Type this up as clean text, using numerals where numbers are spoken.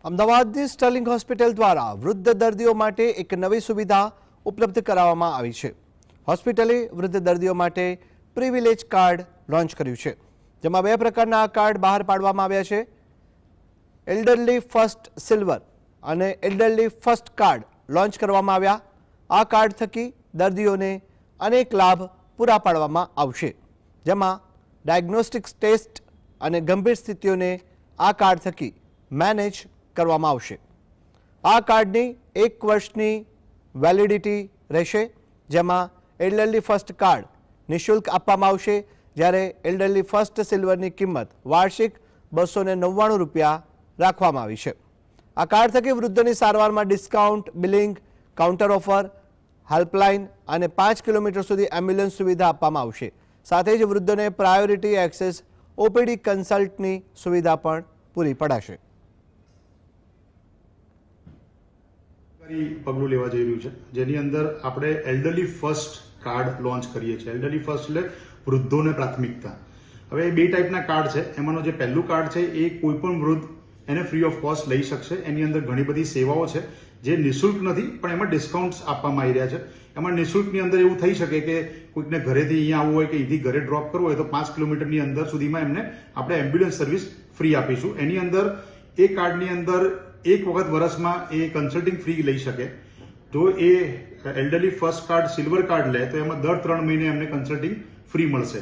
અમદાવાદની Sterling hospital દ્વારા વૃદ્ધ દર્દીઓ માટે એક નવી સુવિધા ઉપલબ્ધ કરાવવામાં આવી છે। હોસ્પિટલે વૃદ્ધ દર્દીઓ માટે પ્રિવિલેજ કાર્ડ લોન્ચ કર્યું છે, જેમાં બે પ્રકારના કાર્ડ બહાર પાડવામાં આવ્યા છે। એલ્ડરલી ફર્સ્ટ સિલ્વર અને એલ્ડરલી ફર્સ્ટ કાર્ડ લોન્ચ કરવામાં આવ્યા। આ કાર્ડ થકી દર્દીઓને અનેક લાભ પૂરા પાડવામાં આવશે, જેમાં ડાયગ્નોસ્ટિક્સ ટેસ્ટ અને ગંભીર સ્થિતિઓને આ કાર્ડ થકી મેનેજ કરવામાં આવશે। આ કાર્ડની 1 વર્ષની વેલિડિટી રહેશે, જેમાં એલ્ડરલી ફર્સ્ટ કાર્ડ નિઃશુલ્ક આપવામાં આવશે, જ્યારે એલ્ડરલી ફર્સ્ટ સિલ્વરની કિંમત વાર્ષિક ₹299 રાખવામાં આવી છે। આ કાર્ડ થકી વૃદ્ધોની સારવારમાં discount, billing, counter offer, helpline અને 5 કિલોમીટર સુધી એમ્બ્યુલન્સ સુવિધા આપવામાં આવશે। સાથે જ વૃદ્ધોને પ્રાયોરિટી એક્સેસ ઓપીડી કન્સલ્ટની સુવિધા પણ પૂરી પડાશે। પગલું લેવા જઈ રહ્યું છે, જેની અંદર આપણે એલ્ડરલી ફર્સ્ટ કાર્ડ લોન્ચ કરીએ છીએ। એલ્ડરલી ફર્સ્ટ એટલે વૃદ્ધોને પ્રાથમિકતા। હવે બે ટાઈપના કાર્ડ છે, એમાંનો જે પહેલું કાર્ડ છે એ કોઈ પણ વૃદ્ધ એને ફ્રી ઓફ કોસ્ટ લઈ શકશે। એની અંદર ઘણી બધી સેવાઓ છે જે નિઃશુલ્ક નથી, પણ એમાં ડિસ્કાઉન્ટ્સ આપવામાં આવી રહ્યા છે। એમાં નિઃશુલ્કની અંદર એવું થઈ શકે કે કોઈકને ઘરેથી અહીંયા આવવું હોય કે અહીંથી ઘરે ડ્રોપ કરવું હોય તો 5 કિલોમીટરની અંદર સુધીમાં એમને આપણે એમ્બ્યુલન્સ સર્વિસ ફ્રી આપીશું। એની અંદર એ કાર્ડની અંદર એક વખત વર્ષમાં એ કન્સલ્ટિંગ ફ્રી લઈ શકે। જો એ elderly first card silver card લે તો એમાં દર 3 મહિને એમને કન્સલ્ટિંગ ફ્રી મળશે।